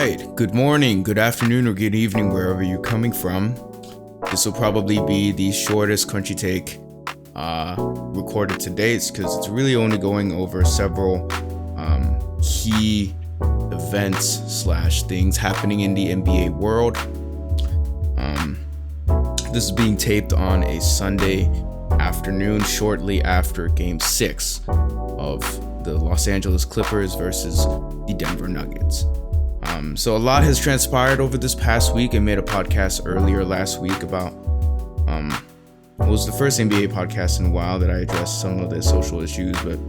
right. Good morning, good afternoon, or good evening, wherever you're coming from. This will probably be the shortest Crunchy Take recorded to date because it's really only going over several key events / things happening in the NBA world. This is being taped on a Sunday afternoon, shortly after Game 6 of the Los Angeles Clippers versus the Denver Nuggets. So a lot has transpired over this past week. I made a podcast earlier last week about it was the first NBA podcast in a while that I addressed some of the social issues, but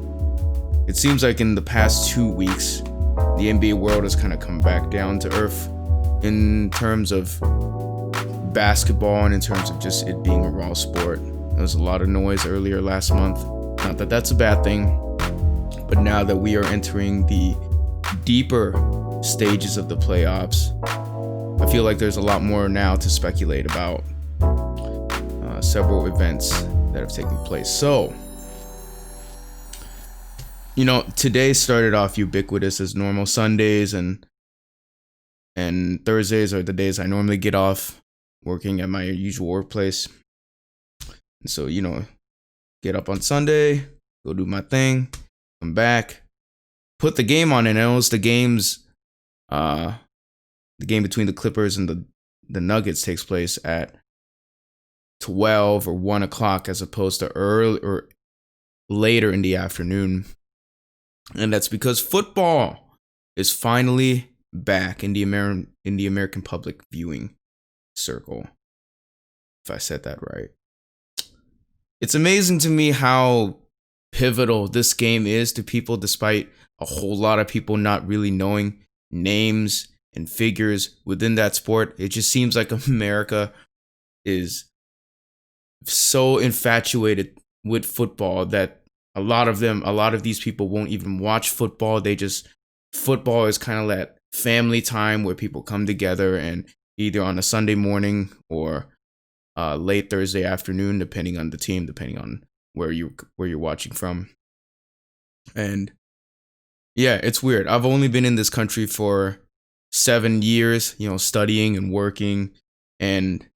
it seems like in the past 2 weeks the NBA world has kind of come back down to earth in terms of basketball and in terms of just it being a raw sport. There was a lot of noise earlier last month. Not that that's a bad thing, but now that we are entering the deeper stages of the playoffs, I feel like there's a lot more now to speculate about several events that have taken place. So, today started off ubiquitous as normal. Sundays and Thursdays are the days I normally get off working at my usual workplace. And so, get up on Sunday, go do my thing, come back, put the game on, and it was the game between the Clippers and the Nuggets takes place at 12 or 1 o'clock as opposed to early or later in the afternoon. And that's because football is finally back in the American public viewing circle, if I said that right. It's amazing to me how pivotal this game is to people, despite a whole lot of people not really knowing names and figures within that sport. It just seems like America is so infatuated with football that a lot of these people won't even watch football. Football is kind of that family time where people come together and either on a Sunday morning or late Thursday afternoon, depending on the team, depending on where you're watching from. And yeah, it's weird. I've only been in this country for 7 years, studying and working, and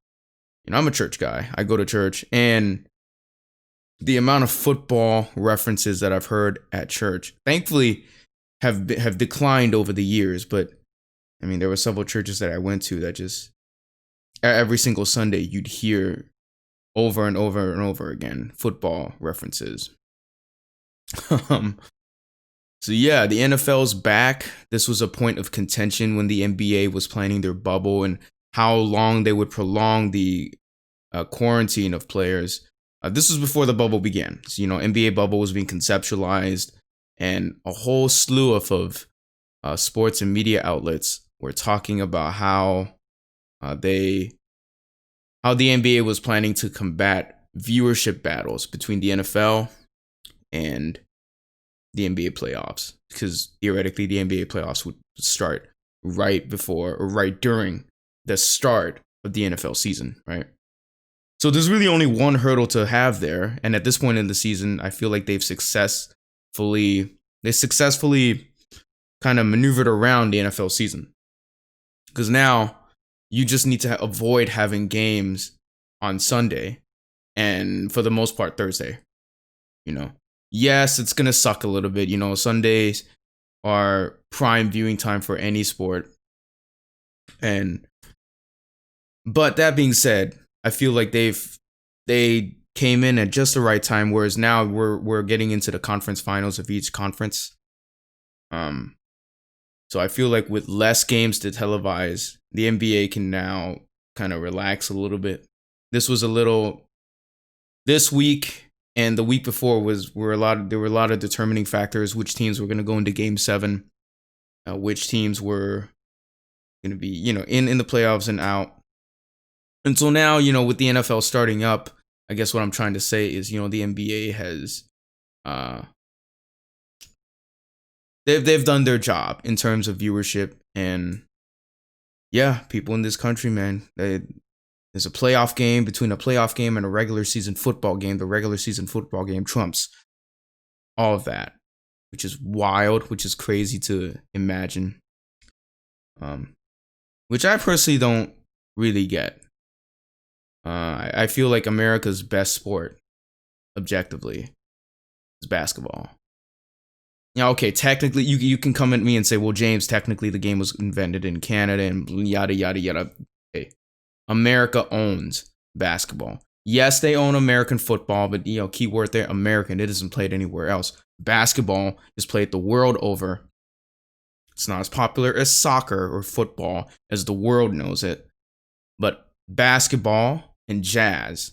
I'm a church guy. I go to church, and the amount of football references that I've heard at church, thankfully, have declined over the years. But I mean, there were several churches that I went to that just every single Sunday you'd hear over and over and over again football references. So yeah, the NFL's back. This was a point of contention when the NBA was planning their bubble and how long they would prolong the quarantine of players. This was before the bubble began. So, NBA bubble was being conceptualized, and a whole slew of sports and media outlets were talking about how the NBA was planning to combat viewership battles between the NFL and the NBA playoffs, because theoretically the NBA playoffs would start right before or right during the start of the NFL season, right? So there's really only one hurdle to have there, and at this point in the season, I feel like they successfully kind of maneuvered around the NFL season, because now you just need to avoid having games on Sunday and for the most part Thursday. Yes, it's going to suck a little bit. Sundays are prime viewing time for any sport. But that being said, I feel like they came in at just the right time, whereas now we're getting into the conference finals of each conference. So I feel like with less games to televise, the NBA can now kind of relax a little bit. This week and the week before there were a lot of determining factors, which teams were going to go into Game 7, which teams were going to be, in the playoffs and out. And so now, with the NFL starting up, I guess what I'm trying to say is, the NBA has, they've done their job in terms of viewership. And yeah, people in this country, man, there's a playoff game between a playoff game and a regular season football game. The regular season football game trumps all of that, which is wild, which is crazy to imagine. which I personally don't really get. I feel like America's best sport, objectively, is basketball. Yeah, okay, technically, you can come at me and say, well, James, technically the game was invented in Canada and yada, yada, yada. Okay. America owns basketball. Yes, they own American football, but, key word there, American. It isn't played anywhere else. Basketball is played the world over. It's not as popular as soccer or football as the world knows it. But basketball and jazz,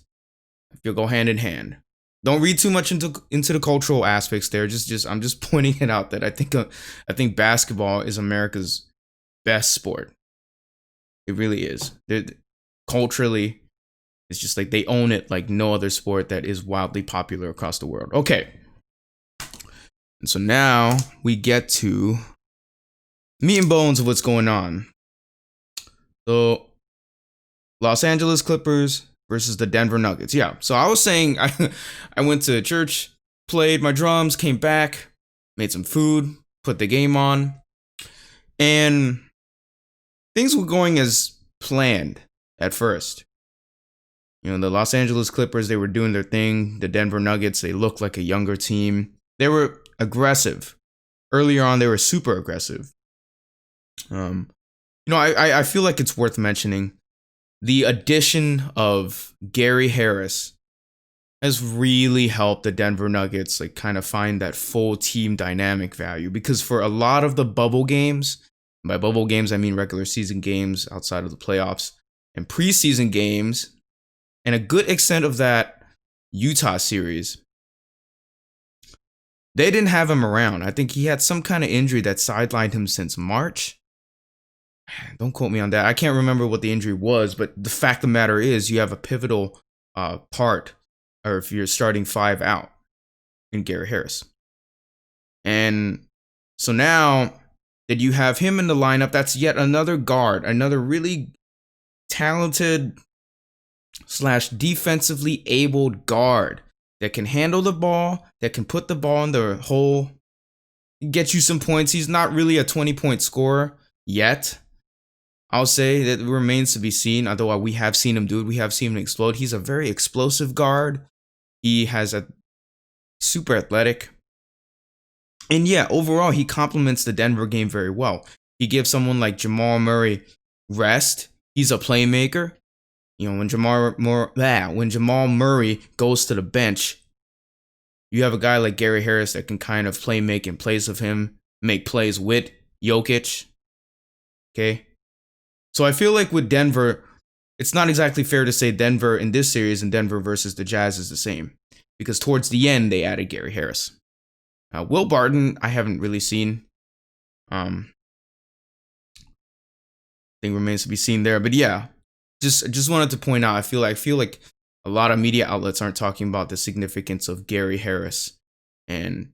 you'll go hand in hand. Don't read too much into the cultural aspects there. I'm just pointing it out that I think basketball is America's best sport. It really is. Culturally, it's just like they own it like no other sport that is wildly popular across the world. Okay. And so now we get to meat and bones of what's going on. So Los Angeles Clippers versus the Denver Nuggets. Yeah. So I was saying I went to church, played my drums, came back, made some food, put the game on, and things were going as planned at first. The Los Angeles Clippers, they were doing their thing. The Denver Nuggets, they looked like a younger team. They were aggressive. Earlier on, they were super aggressive. I feel like it's worth mentioning the addition of Gary Harris has really helped the Denver Nuggets kind of find that full team dynamic value, because for a lot of the bubble games, by bubble games I mean regular season games outside of the playoffs and preseason games, and a good extent of that Utah series, they didn't have him around. I think he had some kind of injury that sidelined him since March. Don't quote me on that. I can't remember what the injury was, but the fact of the matter is you have a pivotal part, or if you're starting five out, in Gary Harris. And so now that you have him in the lineup, that's yet another guard, another really talented / defensively abled guard that can handle the ball, that can put the ball in the hole, get you some points. He's not really a 20-point scorer yet. I'll say that it remains to be seen, although we have seen him do it. We have seen him explode. He's a very explosive guard. He has a super athletic. And yeah, overall, he complements the Denver game very well. He gives someone like Jamal Murray rest. He's a playmaker. When Jamal Murray goes to the bench, you have a guy like Gary Harris that can kind of make in place of him, make plays with Jokic. Okay. So I feel like with Denver, it's not exactly fair to say Denver in this series and Denver versus the Jazz is the same, because towards the end they added Gary Harris. Will Barton, I haven't really seen. Thing remains to be seen there, but yeah, just wanted to point out. I feel like a lot of media outlets aren't talking about the significance of Gary Harris and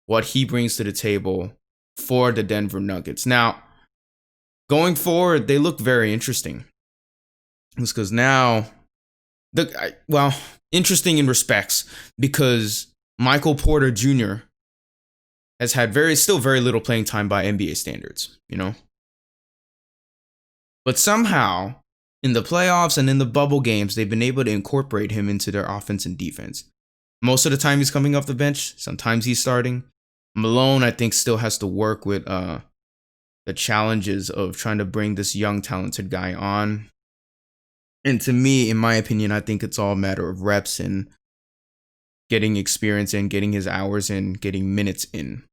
what he brings to the table for the Denver Nuggets. Now, going forward, they look very interesting. It's because now, interesting in respects, because Michael Porter Jr. has had still very little playing time by NBA standards, But somehow, in the playoffs and in the bubble games, they've been able to incorporate him into their offense and defense. Most of the time he's coming off the bench. Sometimes he's starting. Malone, I think, still has to work with the challenges of trying to bring this young, talented guy on. And to me, in my opinion, I think it's all a matter of reps and getting experience in, getting his hours in, getting minutes in.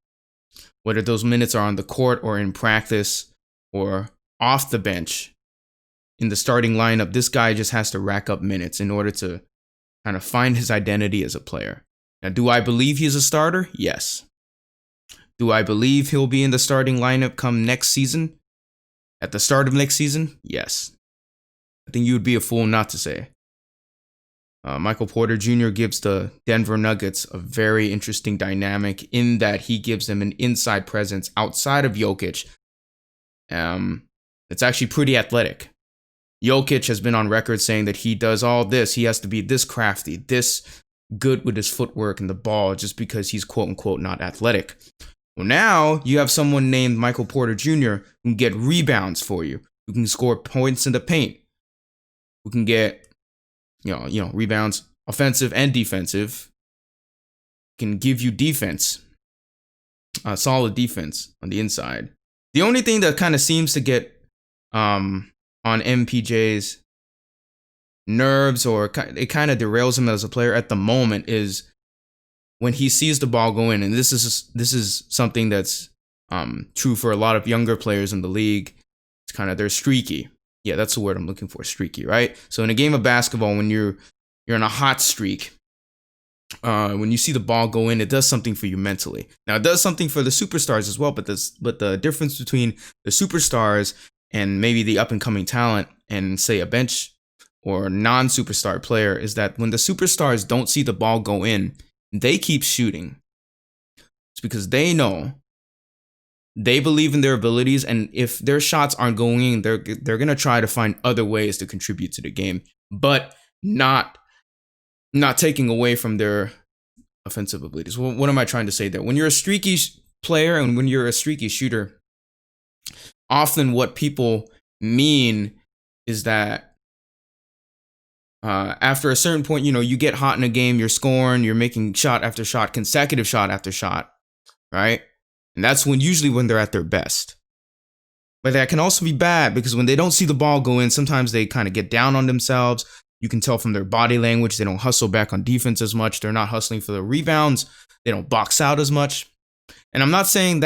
Whether those minutes are on the court or in practice or off the bench, in the starting lineup, this guy just has to rack up minutes in order to kind of find his identity as a player. Now, do I believe he's a starter? Yes. Do I believe he'll be in the starting lineup come next season? At the start of next season? Yes. I think you would be a fool not to say. Michael Porter Jr. gives the Denver Nuggets a very interesting dynamic in that he gives them an inside presence outside of Jokic. It's actually pretty athletic. Jokic has been on record saying that he does all this. He has to be this crafty, this good with his footwork and the ball just because he's quote unquote not athletic. Well, now you have someone named Michael Porter Jr. who can get rebounds for you, who can score points in the paint, who can get rebounds, offensive and defensive, can give you defense, solid defense on the inside. The only thing that kind of seems to get on MPJ's nerves, or it kind of derails him as a player at the moment, is when he sees the ball go in. And this is something that's true for a lot of younger players in the league. It's kind of, they're streaky. Yeah, that's the word I'm looking for, streaky, right? So in a game of basketball, when you're in a hot streak, when you see the ball go in, it does something for you mentally. Now, it does something for the superstars as well, but the difference between the superstars and maybe the up-and-coming talent and, say, a bench or non-superstar player is that when the superstars don't see the ball go in, they keep shooting. It's because they know, they believe in their abilities, and if their shots aren't going in, they're going to try to find other ways to contribute to the game, but not taking away from their offensive abilities. Well, what am I trying to say there? When you're a streaky player and when you're a streaky shooter, often what people mean is that after a certain point, you get hot in a game, you're scoring, you're making shot after shot, consecutive shot after shot, right? And that's usually when they're at their best. But that can also be bad, because when they don't see the ball go in, sometimes they kind of get down on themselves. You can tell from their body language, they don't hustle back on defense as much. They're not hustling for the rebounds. They don't box out as much. And I'm not saying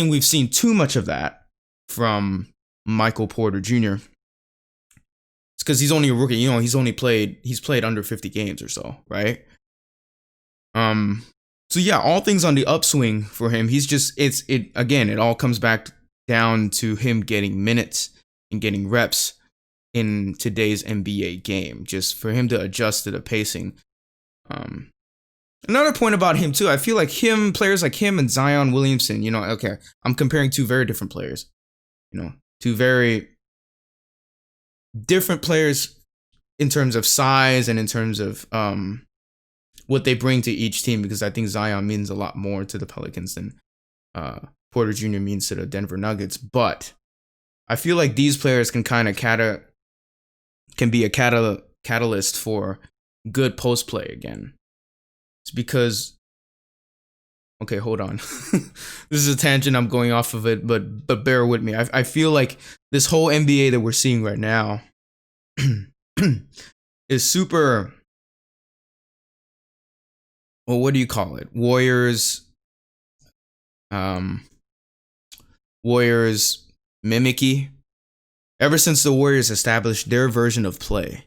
we've seen too much of that from Michael Porter Jr. It's because he's only a rookie. He's played under 50 games or so, right? So yeah, all things on the upswing for him. It all comes back down to him getting minutes and getting reps in today's NBA game, just for him to adjust to the pacing. Another point about him too, I feel like players like him and Zion Williamson, okay, I'm comparing two very different players, two very different players in terms of size and in terms of what they bring to each team, because I think Zion means a lot more to the Pelicans than Porter Jr. means to the Denver Nuggets. But I feel like these players can be a catalyst for good post play again. It's because, okay, hold on. This is a tangent, I'm going off of it, but bear with me. I feel like this whole NBA that we're seeing right now is super, well, what do you call it? Warriors mimicky. Ever since the Warriors established their version of play,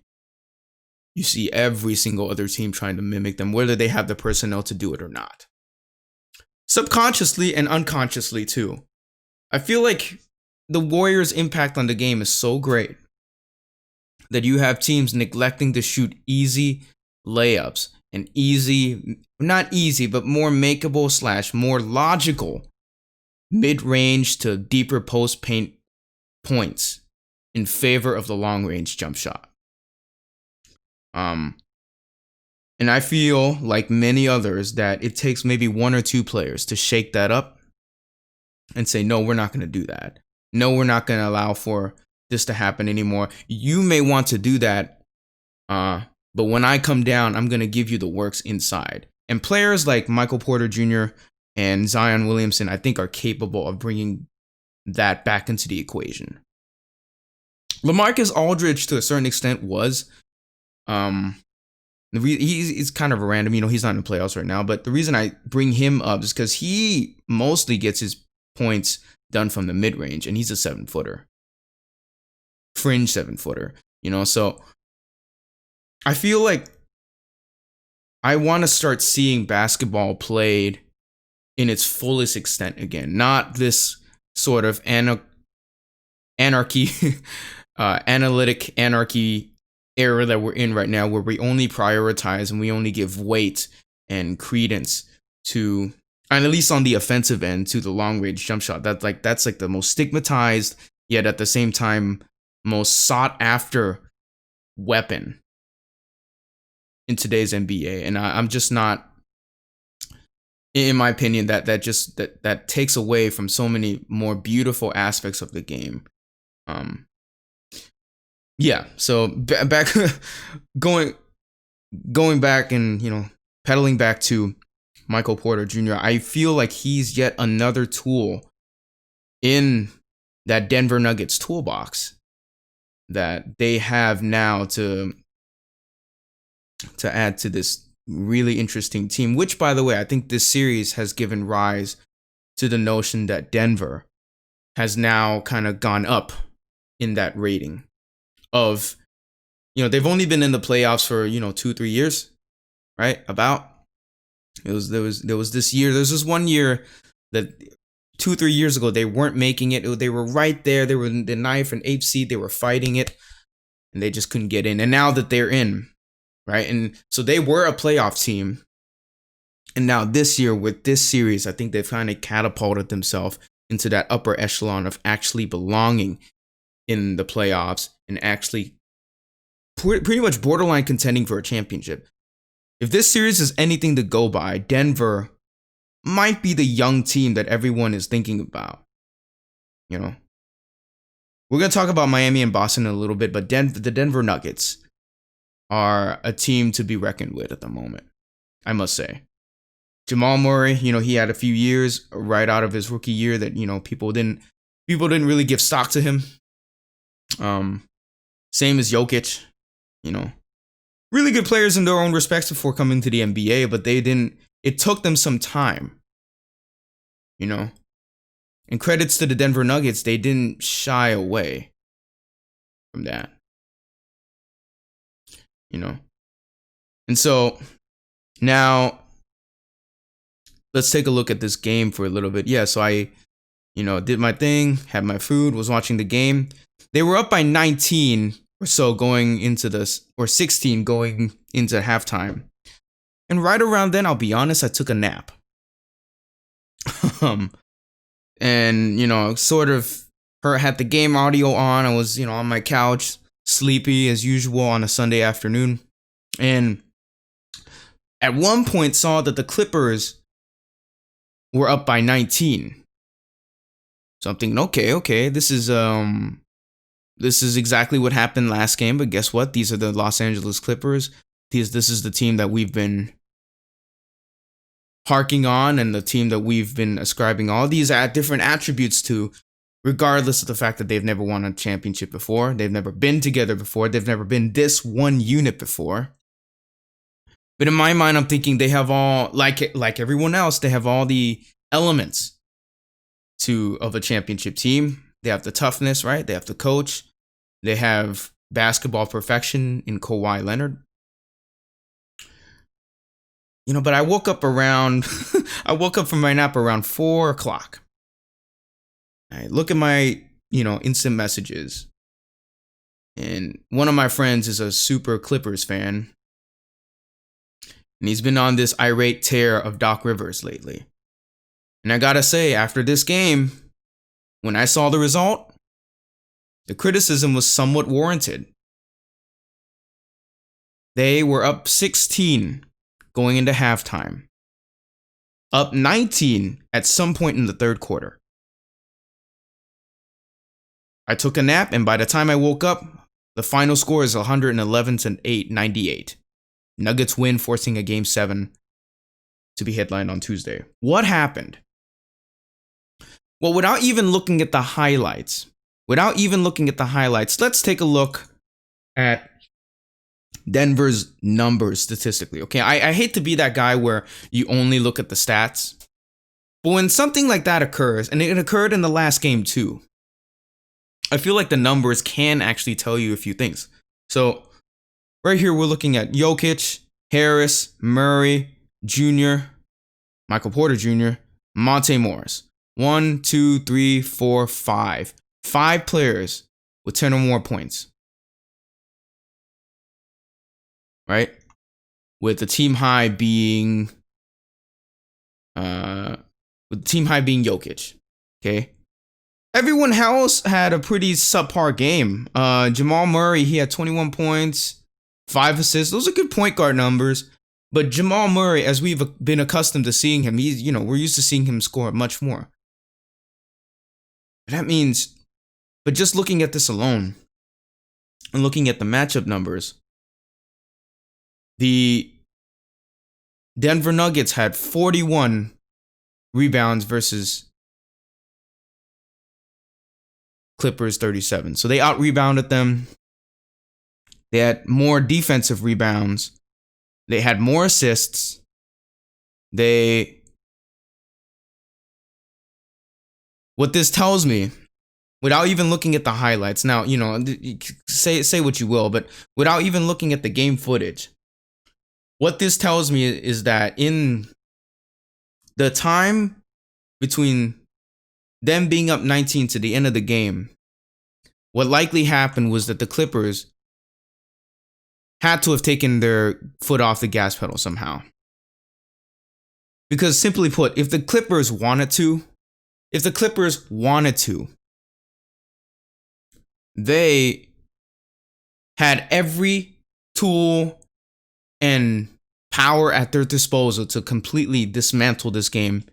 you see every single other team trying to mimic them, whether they have the personnel to do it or not. Subconsciously and unconsciously too. I feel like the Warriors' impact on the game is so great that you have teams neglecting to shoot easy layups and not easy, but more makeable / more logical mid-range to deeper post paint points in favor of the long-range jump shot. And I feel like many others that it takes maybe one or two players to shake that up and say, no, we're not going to do that. No, we're not going to allow for this to happen anymore. You may want to do that, but when I come down, I'm going to give you the works inside. And players like Michael Porter Jr. and Zion Williamson, I think, are capable of bringing that back into the equation. LaMarcus Aldridge, to a certain extent, was. He's kind of a random, he's not in the playoffs right now, but the reason I bring him up is because he mostly gets his points done from the mid-range, and he's a 7-footer. Fringe 7-footer, so I feel like I want to start seeing basketball played in its fullest extent again, not this sort of analytic anarchy era that we're in right now, where we only prioritize and we only give weight and credence to, and at least on the offensive end, to the long range jump shot. That's like the most stigmatized, yet at the same time most sought after weapon in today's NBA. And I'm just not in my opinion, that takes away from so many more beautiful aspects of the game. Yeah. So back going back and pedaling back to Michael Porter Jr. I feel like he's yet another tool in that Denver Nuggets toolbox that they have now to add to this really interesting team, which, by the way, I think this series has given rise to the notion that Denver has now kind of gone up in that rating of, they've only been in the playoffs for, 2-3 years, right? About there was this year, there's this 1 year that 2-3 years ago, they weren't making it. They were right there. They were in the 9th and 8th seed. They were fighting it and they just couldn't get in. And now that they're in, right? And so they were a playoff team. And now this year with this series, I think they've kind of catapulted themselves into that upper echelon of actually belonging in the playoffs and actually pretty much borderline contending for a championship. If this series is anything to go by, Denver might be the young team that everyone is thinking about. We're going to talk about Miami and Boston in a little bit, but the Denver Nuggets are a team to be reckoned with at the moment, I must say. Jamal Murray, he had a few years right out of his rookie year that, people didn't really give stock to him. Same as Jokic, really good players in their own respects before coming to the NBA, but it took them some time, And credits to the Denver Nuggets, they didn't shy away from that, And so now let's take a look at this game for a little bit. Yeah, so I, did my thing, had my food, was watching the game. They were up by 19 or so going into this, or 16 going into halftime. And right around then, I'll be honest, I took a nap. And, sort of had the game audio on. I was, on my couch, sleepy as usual on a Sunday afternoon. And at one point saw that the Clippers were up by 19. So I'm thinking, okay, this is exactly what happened last game. But guess what? These are the Los Angeles Clippers. This is the team that we've been harking on and the team that we've been ascribing all these different attributes to, regardless of the fact that they've never won a championship before. They've never been together before. They've never been this one unit before. But in my mind, I'm thinking they have all, like everyone else, they have all the elements of a championship team. They have the toughness, right? They have the coach. They have basketball perfection in Kawhi Leonard. But I woke up from my nap around 4 o'clock. I look at my, instant messages. And one of my friends is a super Clippers fan. And he's been on this irate tear of Doc Rivers lately. And I gotta say, after this game, when I saw the result, the criticism was somewhat warranted. They were up 16 going into halftime. Up 19 at some point in the third quarter. I took a nap, and by the time I woke up, the final score is 111-98. Nuggets win, forcing a Game 7 to be headlined on Tuesday. What happened? Well, without even looking at the highlights, let's take a look at Denver's numbers statistically. Okay, I hate to be that guy where you only look at the stats, but when something like that occurs, and it occurred in the last game too, I feel like the numbers can actually tell you a few things. So right here, we're looking at Jokic, Harris, Murray, Jr., Michael Porter Jr., Monte Morris. 1, 2, 3, 4, 5. 5 players with 10 or more points. Right? With the team high being Jokic. Okay. Everyone else had a pretty subpar game. Jamal Murray, he had 21 points, 5 assists. Those are good point guard numbers. But Jamal Murray, as we've been accustomed to seeing him, we're used to seeing him score much more. That means, but just looking at this alone and looking at the matchup numbers, the Denver Nuggets had 41 rebounds versus Clippers 37. So they out-rebounded them. They had more defensive rebounds. They had more assists. What this tells me, without even looking at the highlights, now, say what you will, but without even looking at the game footage, what this tells me is that in the time between them being up 19 to the end of the game, what likely happened was that the Clippers had to have taken their foot off the gas pedal somehow. Because simply put, if the Clippers wanted to, they had every tool and power at their disposal to completely dismantle this game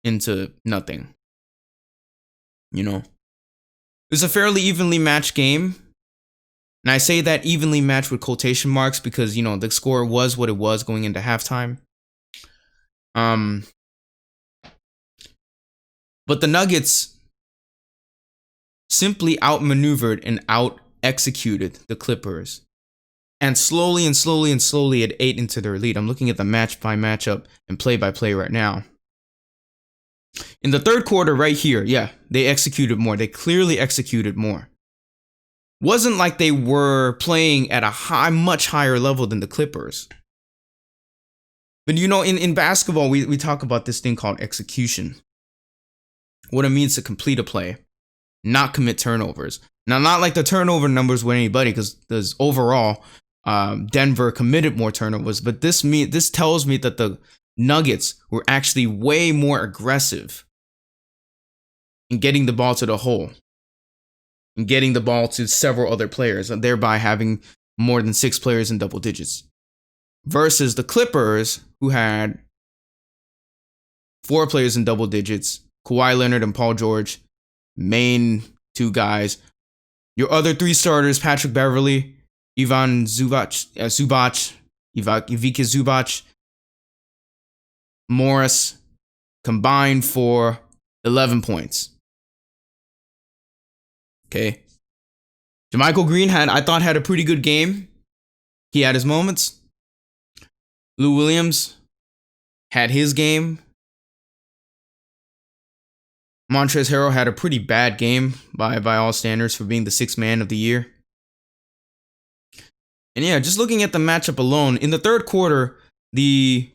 into nothing. It was a fairly evenly matched game. And I say that evenly matched with quotation marks because, the score was what it was going into halftime. But the Nuggets simply outmaneuvered and out-executed the Clippers. And slowly it ate into their lead. I'm looking at the match-by-matchup and play-by-play right now. In the third quarter right here, yeah, they executed more. They clearly executed more. Wasn't like they were playing at a much higher level than the Clippers. But in basketball, we talk about this thing called execution. What it means to complete a play, not commit turnovers. Now, not like the turnover numbers with anybody, because overall, Denver committed more turnovers. But this tells me that the Nuggets were actually way more aggressive in getting the ball to the hole and getting the ball to several other players, and thereby having more than 6 players in double digits. Versus the Clippers, who had 4 players in double digits, Kawhi Leonard and Paul George, main 2 guys. Your other 3 starters, Patrick Beverley, Ivica Zubac, Morris, combined for 11 points. Okay. JaMychal Green I thought had a pretty good game. He had his moments. Lou Williams had his game. Montrezl Harrell had a pretty bad game by all standards for being the 6th man of the year. And yeah, just looking at the matchup alone, in the third quarter, the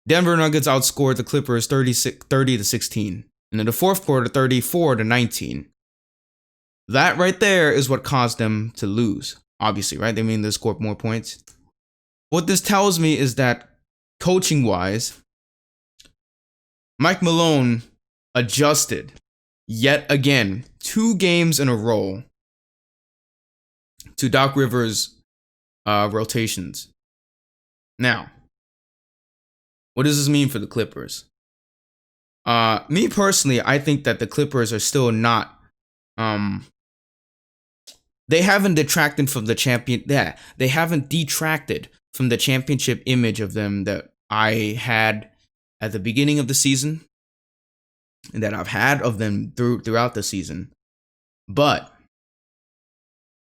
Denver Nuggets outscored the Clippers 30-16. And in the fourth quarter, 34-19. That right there is what caused them to lose. Obviously, right? They scored more points. What this tells me is that, coaching-wise, Mike Malone adjusted yet again 2 games in a row to Doc Rivers' rotations. Now, what does this mean for the Clippers? Me personally, I think that the Clippers are still not. They haven't detracted from the champion. Yeah, they haven't detracted from the championship image of them that I had at the beginning of the season, and that I've had of them throughout the season. But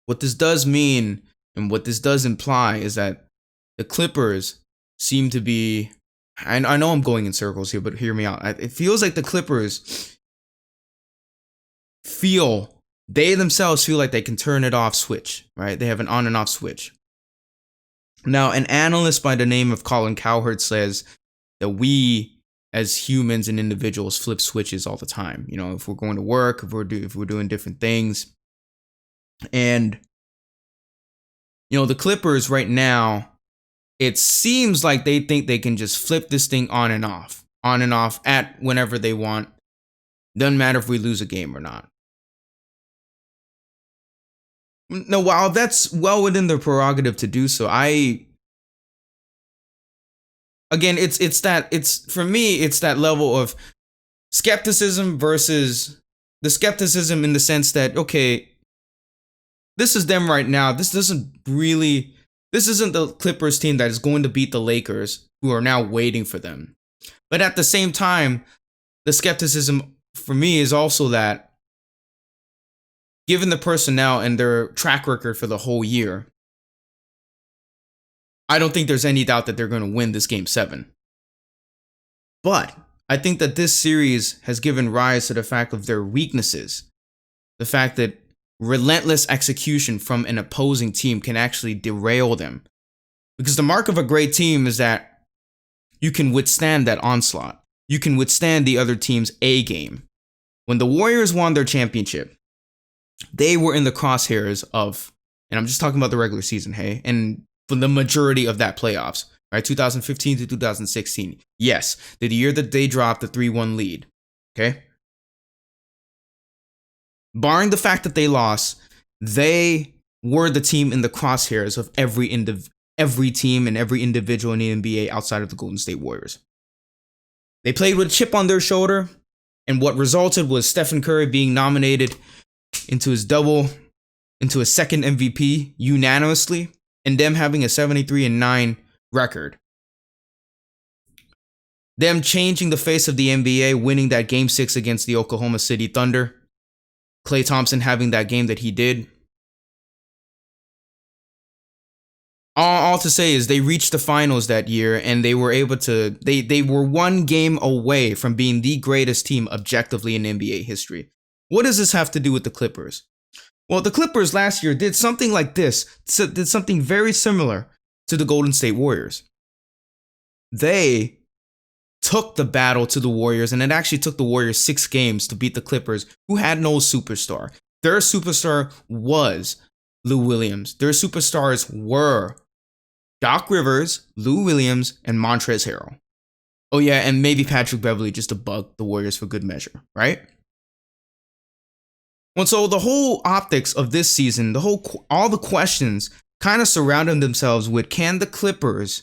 what this does mean and what this does imply is that the Clippers seem to be, and I know I'm going in circles here, but hear me out. It feels like the Clippers they themselves feel like they can turn it off switch, right? They have an on and off switch. Now, an analyst by the name of Colin Cowherd says that we as humans and individuals flip switches all the time. If we're going to work, if we're doing different things. And, the Clippers right now, it seems like they think they can just flip this thing on and off at whenever they want. Doesn't matter if we lose a game or not. Now, while that's well within their prerogative to do so, I again, it's for me, it's that level of skepticism versus the skepticism in the sense that, okay, this is them right now. This isn't the Clippers team that is going to beat the Lakers, who are now waiting for them. But at the same time, the skepticism for me is also that, given the personnel and their track record for the whole year, I don't think there's any doubt that they're going to win this Game 7. But I think that this series has given rise to the fact of their weaknesses. The fact that relentless execution from an opposing team can actually derail them. Because the mark of a great team is that you can withstand that onslaught. You can withstand the other team's A game. When the Warriors won their championship, they were in the crosshairs of, and I'm just talking about the regular season, hey, and for the majority of that playoffs, right? 2015 to 2016. Yes, the year that they dropped the 3-1 lead, okay? Barring the fact that they lost, they were the team in the crosshairs of every team and every individual in the NBA outside of the Golden State Warriors. They played with a chip on their shoulder, and what resulted was Stephen Curry being nominated into his second MVP unanimously, and them having a 73-9 record. Them changing the face of the NBA, winning that Game 6 against the Oklahoma City Thunder. Klay Thompson having that game that he did. All to say is they reached the finals that year, and they were able to, they were one game away from being the greatest team objectively in NBA history. What does this have to do with the Clippers? Well, the Clippers last year did something like this, did something very similar to the Golden State Warriors. They took the battle to the Warriors, and it actually took the Warriors 6 games to beat the Clippers, who had no superstar. Their superstar was Lou Williams. Their superstars were Doc Rivers, Lou Williams, and Montrezl Harrell. Oh yeah, and maybe Patrick Beverley just to bug the Warriors for good measure, right? Well, so the whole optics of this season, all the questions kind of surrounded themselves with, can the Clippers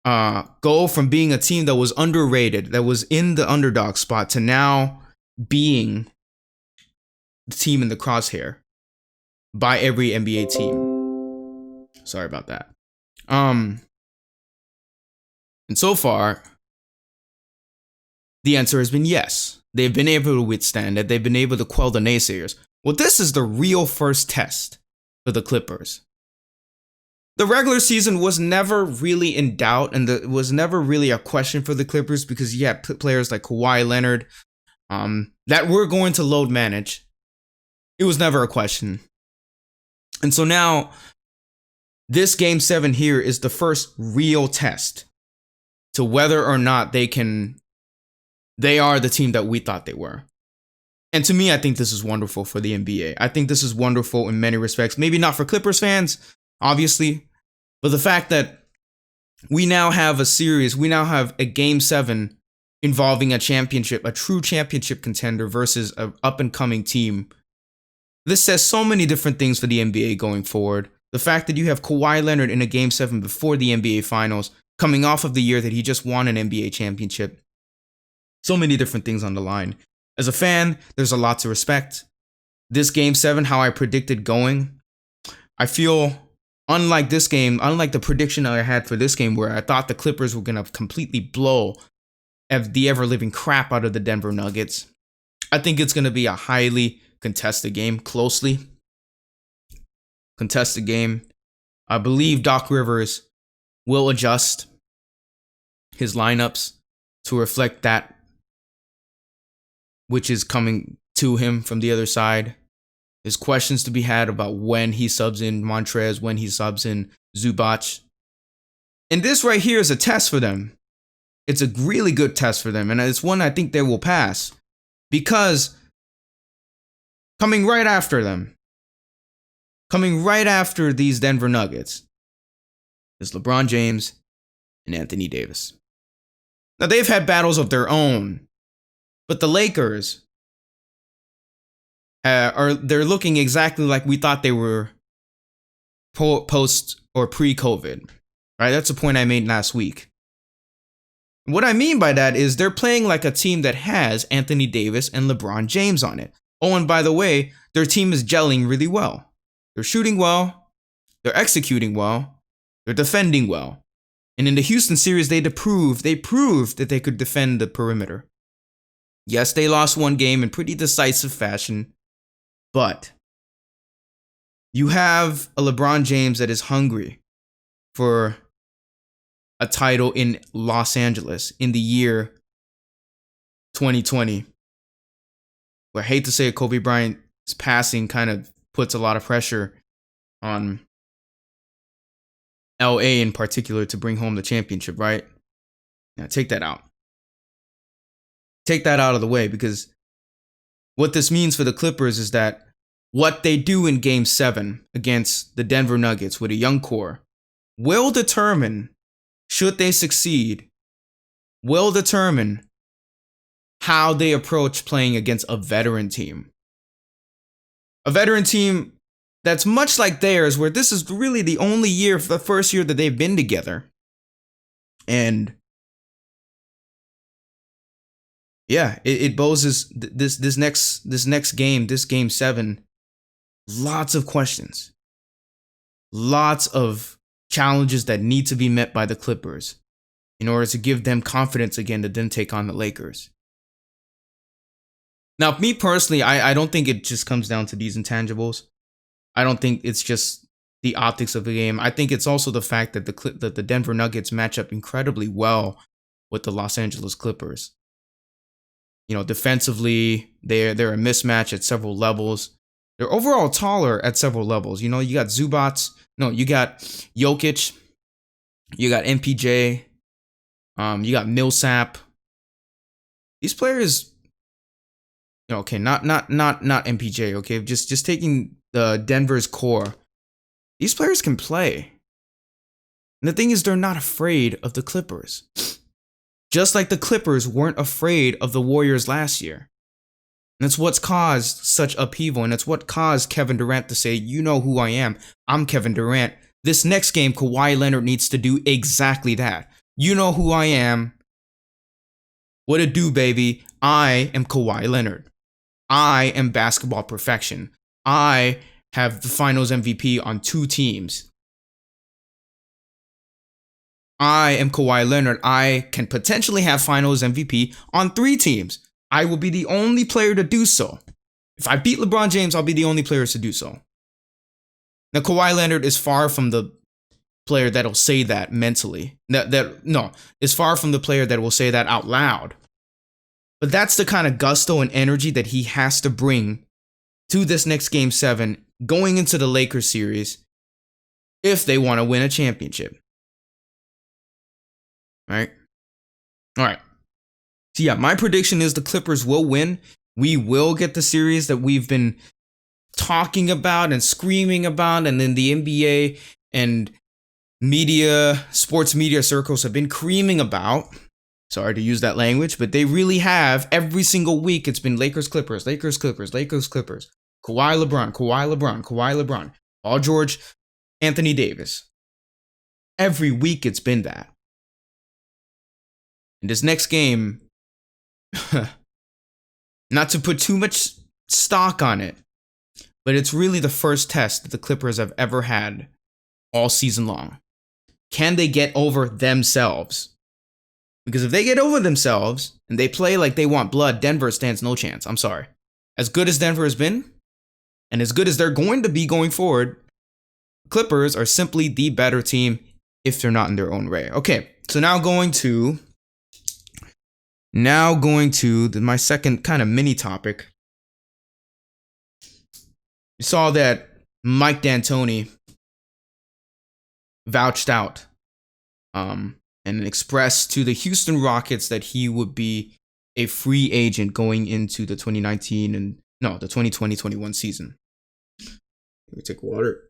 go from being a team that was underrated, that was in the underdog spot, to now being the team in the crosshair by every NBA team? Sorry about that. And so far, the answer has been yes. They've been able to withstand it. They've been able to quell the naysayers. Well, this is the real first test for the Clippers. The regular season was never really in doubt, and it was never really a question for the Clippers, because you had players like Kawhi Leonard that were going to load manage. It was never a question. And so now, this Game 7 here is the first real test to whether or not they are the team that we thought they were. And to me, I think this is wonderful for the NBA. I think this is wonderful in many respects. Maybe not for Clippers fans, obviously, but the fact that we now have a series, we now have a Game 7 involving a true championship contender versus an up-and-coming team. This says so many different things for the NBA going forward. The fact that you have Kawhi Leonard in a Game 7 before the NBA Finals, coming off of the year that he just won an NBA championship. So many different things on the line. As a fan, there's a lot to respect. This Game 7, how I predicted going, I feel unlike this game, unlike the prediction I had for this game where I thought the Clippers were going to completely blow the ever-living crap out of the Denver Nuggets, I think it's going to be a highly contested game, closely contested game. I believe Doc Rivers will adjust his lineups to reflect that which is coming to him from the other side. There's questions to be had about when he subs in Montrez, when he subs in Zubac. And this right here is a test for them. It's a really good test for them. And it's one I think they will pass. Because coming right after these Denver Nuggets, is LeBron James and Anthony Davis. Now, they've had battles of their own. But the Lakers they're looking exactly like we thought they were post or pre-COVID, right? That's the point I made last week. What I mean by that is they're playing like a team that has Anthony Davis and LeBron James on it. Oh, and by the way, their team is gelling really well. They're shooting well, they're executing well, they're defending well. And in the Houston series, they proved that they could defend the perimeter. Yes, they lost one game in pretty decisive fashion, but you have a LeBron James that is hungry for a title in Los Angeles in the year 2020. Where I hate to say it, Kobe Bryant's passing kind of puts a lot of pressure on LA in particular to bring home the championship, right? Now take that out. Take that out of the way, because what this means for the Clippers is that what they do in Game 7 against the Denver Nuggets with a young core will determine, should they succeed, will determine how they approach playing against a veteran team. A veteran team that's much like theirs, where this is really the only year, the first year that they've been together. And yeah, it poses this next game, this Game 7, lots of questions. Lots of challenges that need to be met by the Clippers in order to give them confidence again to then take on the Lakers. Now, me personally, I don't think it just comes down to these intangibles. I don't think it's just the optics of the game. I think it's also the fact that the Denver Nuggets match up incredibly well with the Los Angeles Clippers. You know, defensively, they're a mismatch at several levels. They're overall taller at several levels. You know, you got Zubats. No, you got Jokic. You got MPJ. You got Millsap. These players, okay, not MPJ. Okay, just taking the Denver's core. These players can play. And the thing is, they're not afraid of the Clippers. Just like the Clippers weren't afraid of the Warriors last year. And that's what's caused such upheaval. And it's what caused Kevin Durant to say, you know who I am. I'm Kevin Durant. This next game, Kawhi Leonard needs to do exactly that. You know who I am. What it do, baby? I am Kawhi Leonard. I am basketball perfection. I have the finals MVP on 2 teams. I am Kawhi Leonard. I can potentially have finals MVP on 3 teams. I will be the only player to do so. If I beat LeBron James, I'll be the only player to do so. Now, Kawhi Leonard is far from the player that'll say that mentally. Is far from the player that will say that out loud. But that's the kind of gusto and energy that he has to bring to this next Game 7 going into the Lakers series if they want to win a championship. All right. So yeah, my prediction is the Clippers will win. We will get the series that we've been talking about and screaming about, and then the NBA and sports media circles have been creaming about. Sorry to use that language, but they really have. Every single week, it's been Lakers, Clippers, Lakers, Clippers, Lakers, Clippers. Kawhi, LeBron, Kawhi, LeBron, Kawhi, LeBron. Paul George, Anthony Davis. Every week, it's been that. In this next game, not to put too much stock on it, but it's really the first test that the Clippers have ever had all season long. Can they get over themselves? Because if they get over themselves and they play like they want blood, Denver stands no chance. I'm sorry. As good as Denver has been, and as good as they're going to be going forward, Clippers are simply the better team if they're not in their own way. Okay, so now going to my second kind of mini topic. You saw that Mike D'Antoni vouched out and expressed to the Houston Rockets that he would be a free agent going into the 2020-21 season. Let me take water.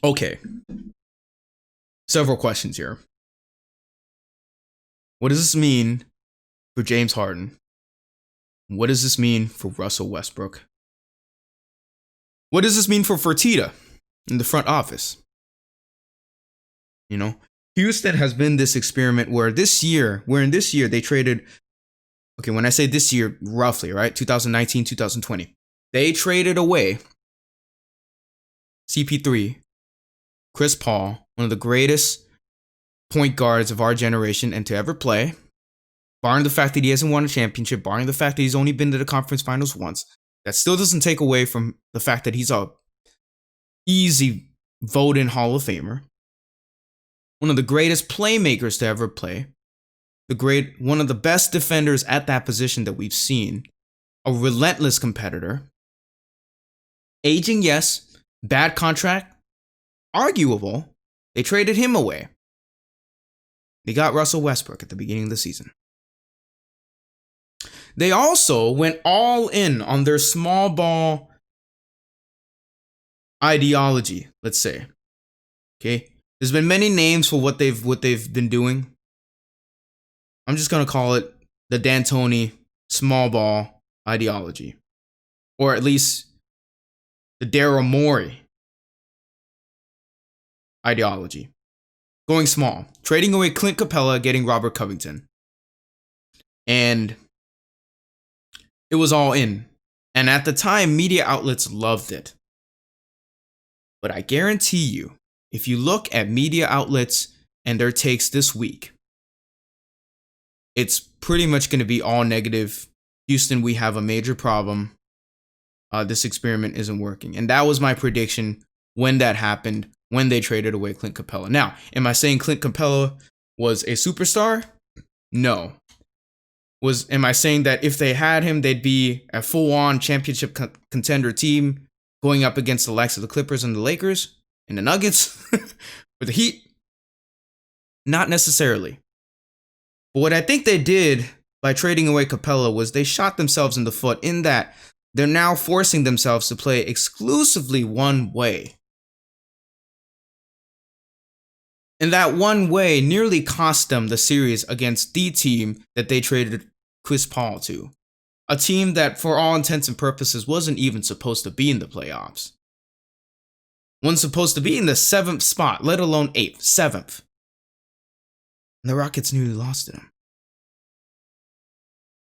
Okay. Several questions here. What does this mean for James Harden? What does this mean for Russell Westbrook? What does this mean for Fertitta in the front office? You know, Houston has been this experiment where they traded, okay, when I say this year, roughly, right? 2019, 2020. They traded away CP3, Chris Paul, one of the greatest point guards of our generation and to ever play, barring the fact that he hasn't won a championship, barring the fact that he's only been to the conference finals once. That still doesn't take away from the fact that he's a easy vote-in Hall of Famer. One of the greatest playmakers to ever play. One of the best defenders at that position that we've seen. A relentless competitor. Aging, yes. Bad contract. Arguable. They traded him away. They got Russell Westbrook at the beginning of the season. They also went all in on their small ball ideology, let's say. Okay? There's been many names for what they've been doing. I'm just gonna call it the D'Antoni small ball ideology. Or at least the Daryl Morey ideology. Going small. Trading away Clint Capella, getting Robert Covington. And it was all in. And at the time, media outlets loved it. But I guarantee you, if you look at media outlets and their takes this week, it's pretty much going to be all negative. Houston, we have a major problem. This experiment isn't working. And that was my prediction when that happened, when they traded away Clint Capella. Now, am I saying Clint Capella was a superstar? No. Am I saying that if they had him, they'd be a full-on championship contender team going up against the likes of the Clippers and the Lakers and the Nuggets or the Heat? Not necessarily. But what I think they did by trading away Capella was they shot themselves in the foot in that they're now forcing themselves to play exclusively one way. And that one way nearly cost them the series against the team that they traded Chris Paul to. A team that, for all intents and purposes, wasn't even supposed to be in the playoffs. Wasn't supposed to be in the 7th spot, let alone 8th, 7th. And the Rockets nearly lost to them.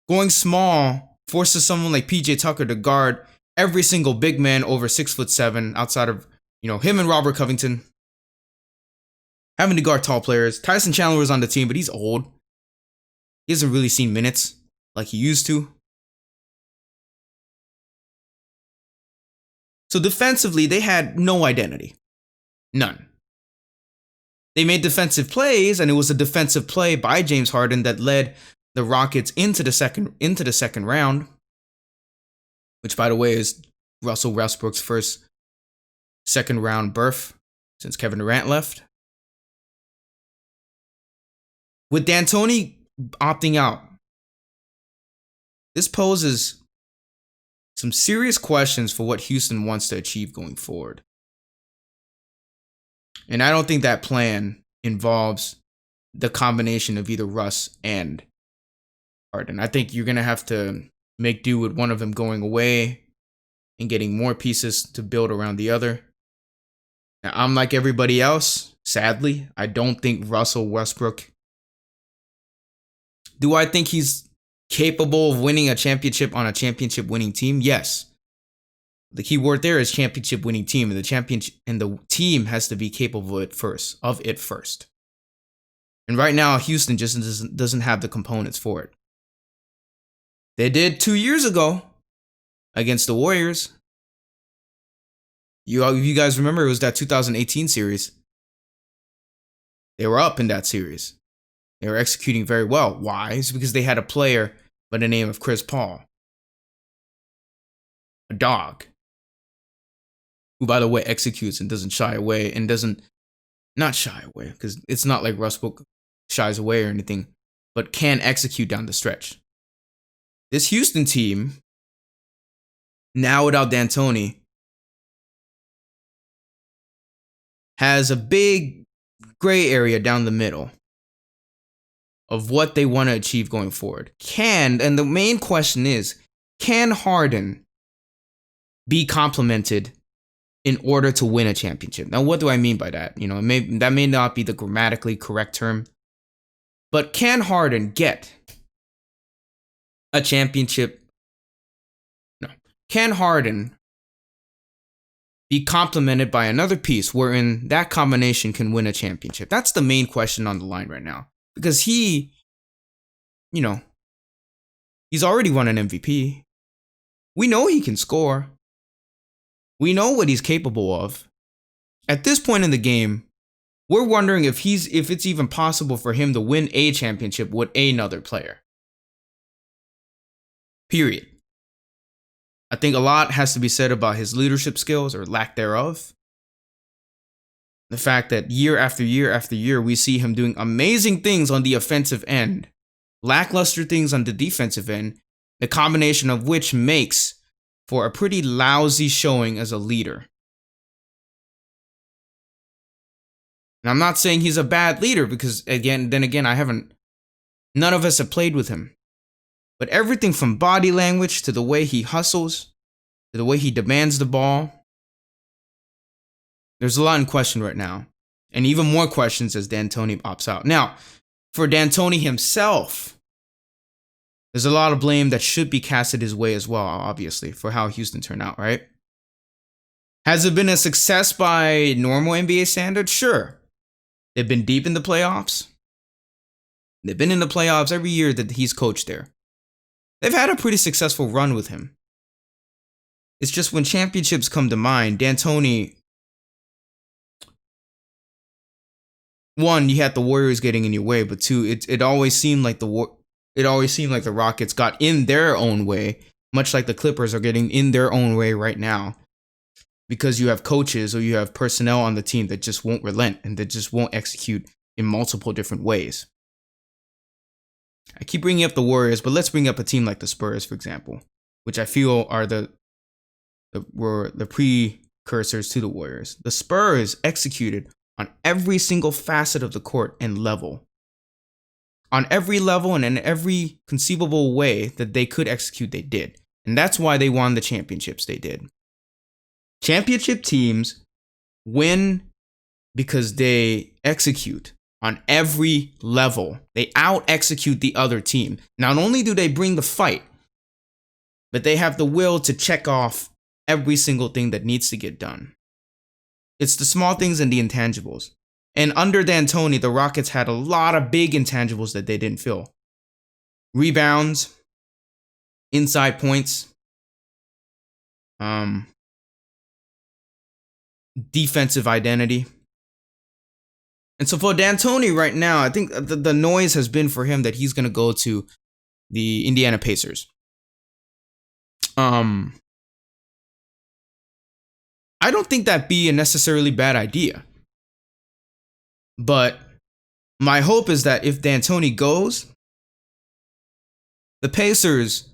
Going small forces someone like PJ Tucker to guard every single big man over 6'7" outside of, him and Robert Covington. Having to guard tall players. Tyson Chandler was on the team, but he's old. He hasn't really seen minutes like he used to. So defensively, they had no identity. None. They made defensive plays, and it was a defensive play by James Harden that led the Rockets into the second round, which, by the way, is Russell Westbrook's first second round berth since Kevin Durant left. With D'Antoni opting out, this poses some serious questions for what Houston wants to achieve going forward. And I don't think that plan involves the combination of either Russ and Harden. I think you're going to have to make do with one of them going away and getting more pieces to build around the other. Now, I'm like everybody else, sadly. I don't think Russell Westbrook. Do I think he's capable of winning a championship on a championship winning team? Yes. The key word there is championship winning team, and the team has to be capable of it first. And right now, Houston just doesn't have the components for it. They did 2 years ago against the Warriors. You guys remember, it was that 2018 series. They were up in that series. They were executing very well. Why? It's because they had a player by the name of Chris Paul. A dog. Who, by the way, executes and doesn't shy away and not shy away, because it's not like Westbrook shies away or anything, but can execute down the stretch. This Houston team, now without D'Antoni, has a big gray area down the middle of what they want to achieve going forward. And the main question is, can Harden be complemented in order to win a championship. Now, what do I mean by that? That may not be the grammatically correct term, but can Harden get a championship? No. Can Harden be complemented by another piece wherein that combination can win a championship? That's the main question on the line right now. Because he's already won an MVP. We know he can score. We know what he's capable of. At this point in the game, we're wondering if it's even possible for him to win a championship with another player. Period. I think a lot has to be said about his leadership skills or lack thereof. The fact that year after year after year, we see him doing amazing things on the offensive end, lackluster things on the defensive end, the combination of which makes for a pretty lousy showing as a leader. And I'm not saying he's a bad leader because, none of us have played with him. But everything from body language to the way he hustles, to the way he demands the ball, there's a lot in question right now. And even more questions as D'Antoni opts out. Now, for D'Antoni himself, there's a lot of blame that should be casted his way as well, obviously, for how Houston turned out, right? Has it been a success by normal NBA standards? Sure. They've been deep in the playoffs. They've been in the playoffs every year that he's coached there. They've had a pretty successful run with him. It's just when championships come to mind, D'Antoni, one, you had the Warriors getting in your way, but two, it always seemed like the Rockets got in their own way, much like the Clippers are getting in their own way right now, because you have coaches or you have personnel on the team that just won't relent and that just won't execute in multiple different ways. I keep bringing up the Warriors, but let's bring up a team like the Spurs, for example, which I feel are were the precursors to the Warriors. The Spurs executed on every single facet of the court and level. On every level and in every conceivable way that they could execute, they did. And that's why they won the championships they did. Championship teams win because they execute on every level. They out-execute the other team. Not only do they bring the fight, but they have the will to check off every single thing that needs to get done. It's the small things and the intangibles. And under D'Antoni, the Rockets had a lot of big intangibles that they didn't fill. Rebounds, inside points, defensive identity. And so for D'Antoni right now, I think the noise has been for him that he's going to go to the Indiana Pacers. I don't think that'd be a necessarily bad idea. But my hope is that if D'Antoni goes, the Pacers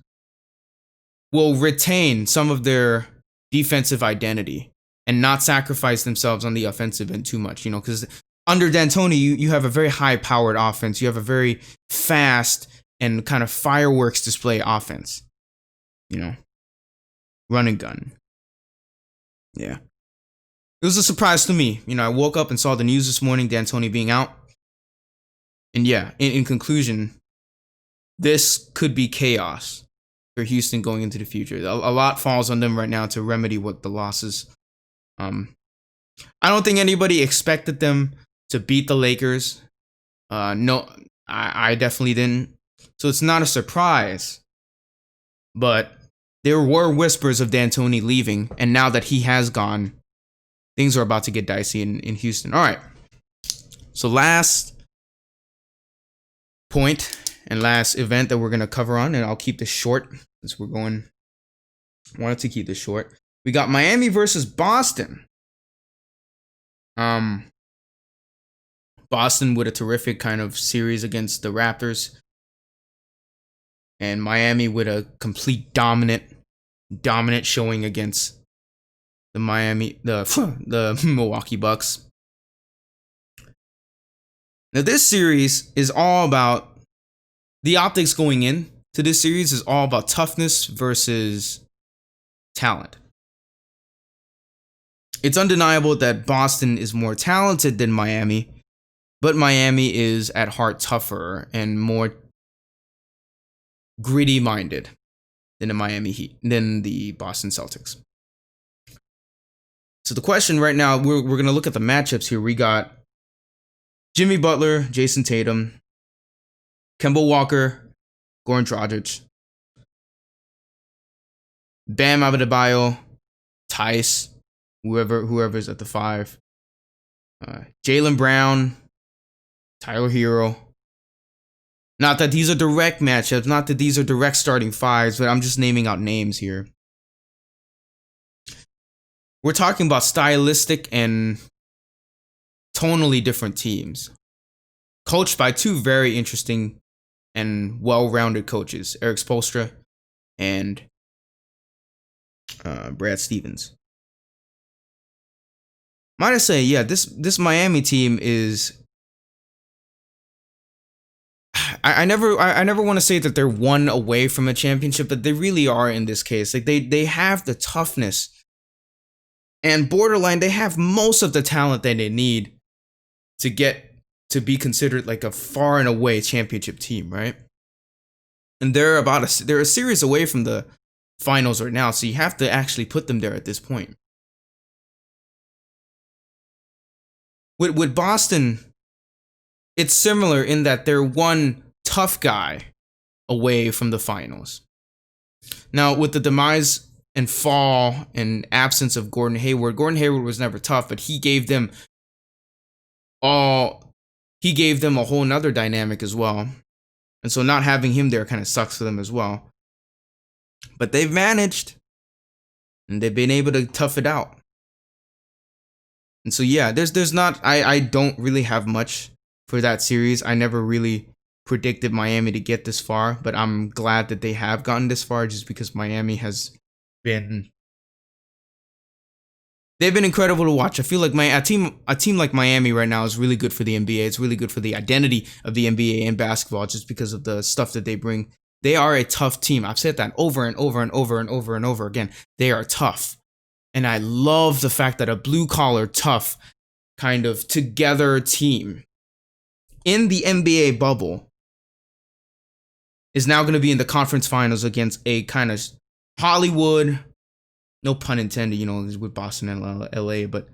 will retain some of their defensive identity and not sacrifice themselves on the offensive end too much, because under D'Antoni, you have a very high-powered offense. You have a very fast and kind of fireworks display offense. Run and gun. Yeah. It was a surprise to me. I woke up and saw the news this morning, D'Antoni being out. And yeah, in conclusion, this could be chaos for Houston going into the future. A lot falls on them right now to remedy what the losses. I don't think anybody expected them to beat the Lakers. No, I definitely didn't. So it's not a surprise. But there were whispers of D'Antoni leaving, and now that he has gone, things are about to get dicey in Houston. All right. So last point and last event that we're going to cover on, and I'll keep this short since wanted to keep this short. We got Miami versus Boston. Boston with a terrific kind of series against the Raptors, and Miami with a complete dominant showing against the Milwaukee Bucks. Now this series is all about the optics going in to this series is all about toughness versus talent. It's undeniable that Boston is more talented than Miami, but Miami is at heart tougher and more gritty minded than the Miami Heat, than the Boston Celtics. So the question right now, we're going to look at the matchups here. We got Jimmy Butler, Jason Tatum, Kemba Walker, Goran Dragic, Bam Adebayo, Tice, whoever's at the 5, Jaylen Brown, Tyler Hero. Not that these are direct matchups, not that these are direct starting 5s, but I'm just naming out names here. We're talking about stylistic and tonally different teams, coached by 2 very interesting and well-rounded coaches, Eric Spoelstra and Brad Stevens. Might I say, yeah, this Miami team is. I never want to say that they're one away from a championship, but they really are in this case. Like they have the toughness and borderline. They have most of the talent that they need to get to be considered like a far and away championship team, right? And they're a series away from the finals right now, so you have to actually put them there at this point. With Boston, it's similar in that they're one tough guy away from the finals. Now, with the demise and fall and absence of Gordon Hayward was never tough, but he gave them a whole nother dynamic as well. And so not having him there kind of sucks for them as well. But they've managed, and they've been able to tough it out. And so yeah, there's not I don't really have much for that series. I never really predicted Miami to get this far, but I'm glad that they have gotten this far just because Miami has been they've been incredible to watch. I feel like a team like Miami right now is really good for the NBA. It's really good for the identity of the NBA and basketball just because of the stuff that they bring. They are a tough team. I've said that over and over and over and over and over again. They are tough. And I love the fact that a blue-collar, tough, kind of together team in the NBA bubble is now going to be in the conference finals against a kind of Hollywood, no pun intended, with Boston and LA, but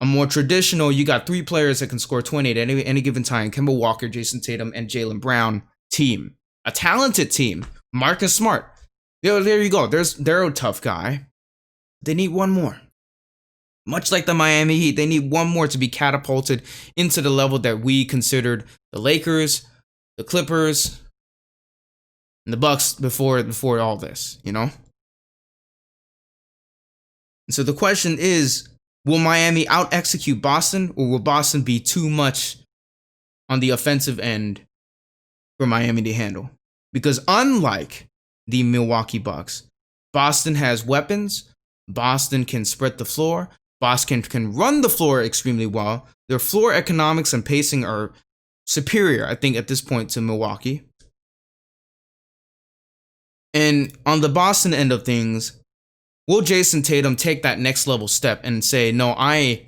a more traditional, you got 3 players that can score 28 at any given time, Kemba Walker, Jason Tatum, and Jaylen Brown team. A talented team. Marcus Smart. There you go. They're a tough guy. They need one more. Much like the Miami Heat, they need one more to be catapulted into the level that we considered the Lakers, the Clippers, and the Bucks before all this, And so the question is, will Miami out-execute Boston, or will Boston be too much on the offensive end for Miami to handle? Because unlike the Milwaukee Bucks, Boston has weapons. Boston can spread the floor. Boston can run the floor extremely well. Their floor economics and pacing are superior, I think, at this point to Milwaukee. And on the Boston end of things, will Jason Tatum take that next level step and say, no, I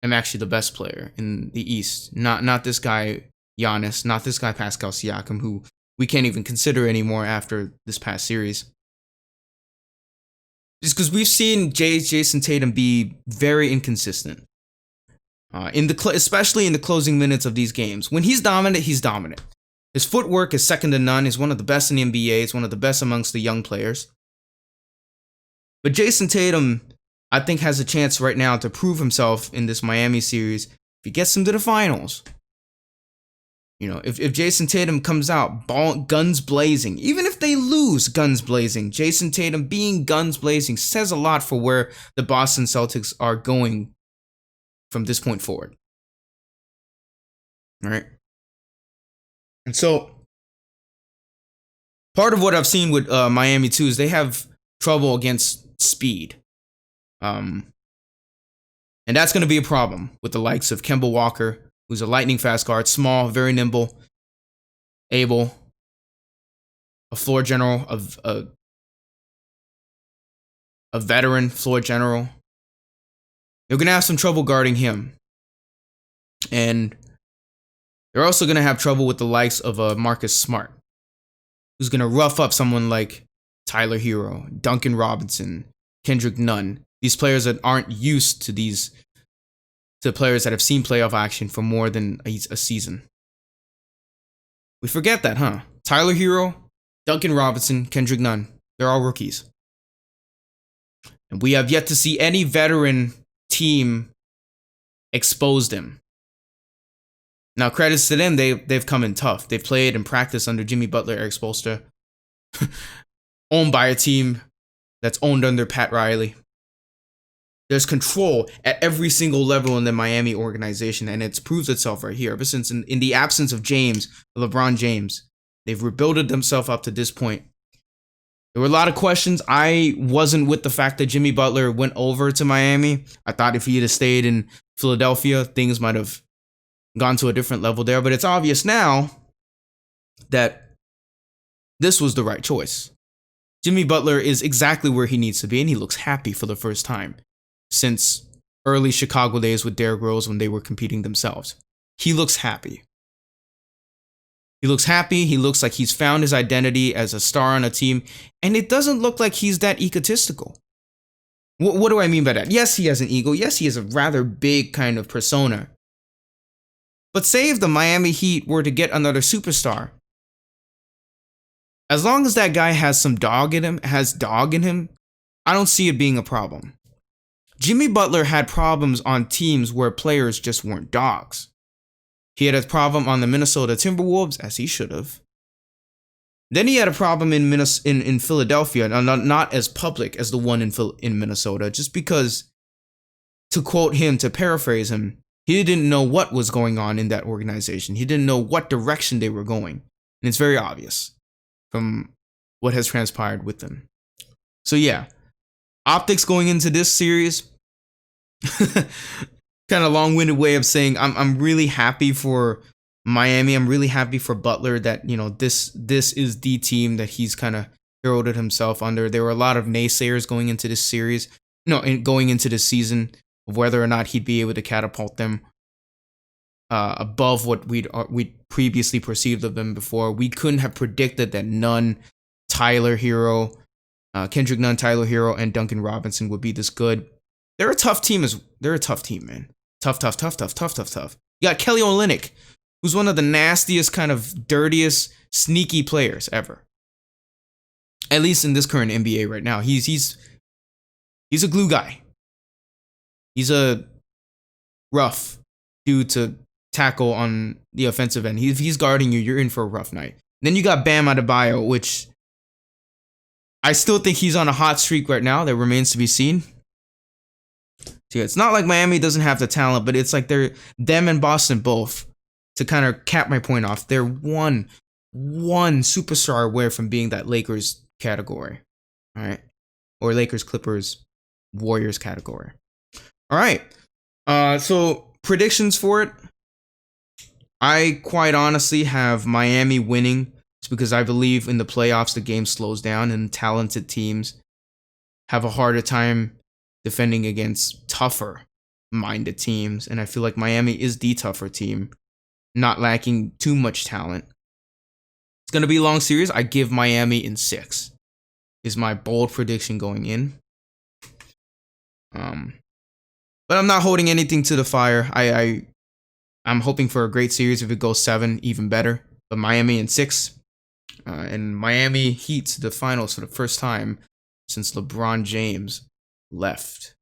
am actually the best player in the East. Not this guy Giannis, not this guy Pascal Siakam, who we can't even consider anymore after this past series. Just because we've seen Jason Tatum be very inconsistent, especially in the closing minutes of these games. When he's dominant, he's dominant. His footwork is second to none. He's one of the best in the NBA. He's one of the best amongst the young players. But Jason Tatum, I think, has a chance right now to prove himself in this Miami series if he gets him to the finals. If Jason Tatum comes out guns blazing, even if they lose guns blazing, Jason Tatum being guns blazing says a lot for where the Boston Celtics are going from this point forward. All right. And so part of what I've seen with Miami too is they have trouble against speed. And that's going to be a problem with the likes of Kemba Walker, who's a lightning fast guard, small, very nimble, able, a floor general, a veteran floor general. They're going to have some trouble guarding him. And they're also going to have trouble with the likes of Marcus Smart, who's going to rough up someone like Tyler Hero, Duncan Robinson, Kendrick Nunn. These players that aren't used to players that have seen playoff action for more than a season. We forget that, huh? Tyler Hero, Duncan Robinson, Kendrick Nunn. They're all rookies. And we have yet to see any veteran team expose them. Now, credits to them, they've come in tough. They've played and practiced under Jimmy Butler, Eric Spoelstra, owned by a team that's owned under Pat Riley. There's control at every single level in the Miami organization, and it's proved itself right here. Ever since in the absence of LeBron James, they've rebuilt themselves up to this point. There were a lot of questions. I wasn't with the fact that Jimmy Butler went over to Miami. I thought if he had stayed in Philadelphia, things might have gone to a different level there. But it's obvious now that this was the right choice. Jimmy Butler is exactly where he needs to be, and he looks happy for the first time since early Chicago days with Derrick Rose when they were competing themselves. He looks happy. He looks happy. He looks like he's found his identity as a star on a team, and it doesn't look like he's that egotistical. What do I mean by that? Yes, he has an ego. Yes, he has a rather big kind of persona. But say if the Miami Heat were to get another superstar, as long as that guy has some dog in him, I don't see it being a problem. Jimmy Butler had problems on teams where players just weren't dogs. He had a problem on the Minnesota Timberwolves, as he should have. Then he had a problem in Philadelphia, not as public as the one in Minnesota, just because, to quote him, to paraphrase him, he didn't know what was going on in that organization. He didn't know what direction they were going. And it's very obvious from what has transpired with them. So yeah, optics going into this series, kind of long-winded way of saying I'm really happy for Miami. I'm really happy for Butler that, you know, this is the team that he's kind of heralded himself under. There were a lot of naysayers going into this series, going into this season, of whether or not he'd be able to catapult them above what we'd previously perceived of them before. We couldn't have predicted that Kendrick Nunn, Tyler Hero, and Duncan Robinson would be this good. They're a tough team, man. Tough. You got Kelly Olynyk, who's one of the nastiest, kind of dirtiest, sneaky players ever. At least in this current NBA right now. He's a glue guy. He's a rough dude to tackle on the offensive end. If he's guarding you, you're in for a rough night. Then you got Bam Adebayo, which I still think he's on a hot streak right now. That remains to be seen. So it's not like Miami doesn't have the talent, but it's like them and Boston both, to kind of cap my point off, they're one superstar away from being that Lakers category. All right. Or Lakers, Clippers, Warriors category. All right. So predictions for it. I quite honestly have Miami winning. It's because I believe in the playoffs, the game slows down and talented teams have a harder time defending against tougher minded teams. And I feel like Miami is the tougher team, not lacking too much talent. It's going to be a long series. I give Miami in 6 is my bold prediction going in. But I'm not holding anything to the fire. I'm hoping for a great series. If it goes 7, even better. But Miami in 6. And Miami Heat to the finals for the first time since LeBron James left.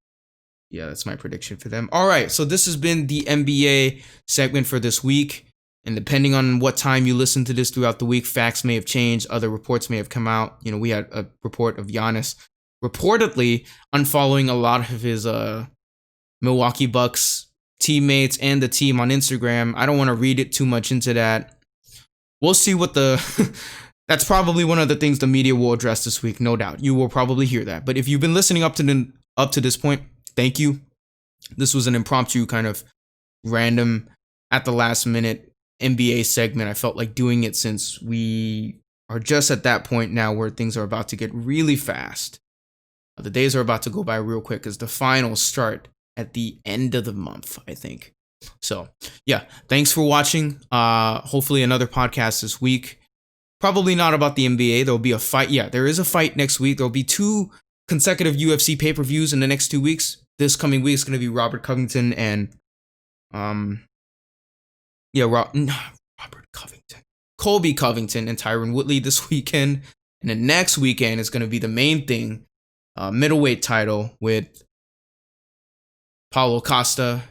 Yeah, that's my prediction for them. All right, so this has been the NBA segment for this week. And depending on what time you listen to this throughout the week, facts may have changed. Other reports may have come out. You know, we had a report of Giannis reportedly unfollowing a lot of his Milwaukee Bucks teammates and the team on Instagram. I don't want to read it too much into that. We'll see what that's probably one of the things the media will address this week, no doubt. You will probably hear that. But if you've been listening up to this point, thank you. This was an impromptu kind of random at the last minute NBA segment. I felt like doing it since we are just at that point now where things are about to get really fast. The days are about to go by real quick as the finals start at the end of the month, I think. So yeah, thanks for watching. Hopefully another podcast this week. Probably not about the NBA. There'll be a fight. Yeah, there is a fight next week. There'll be 2 consecutive UFC pay-per-views in the next 2 weeks. This coming week is going to be Robert Covington and Robert Covington. Colby Covington and Tyron Woodley this weekend. And the next weekend is going to be the main thing, middleweight title with Paulo Costa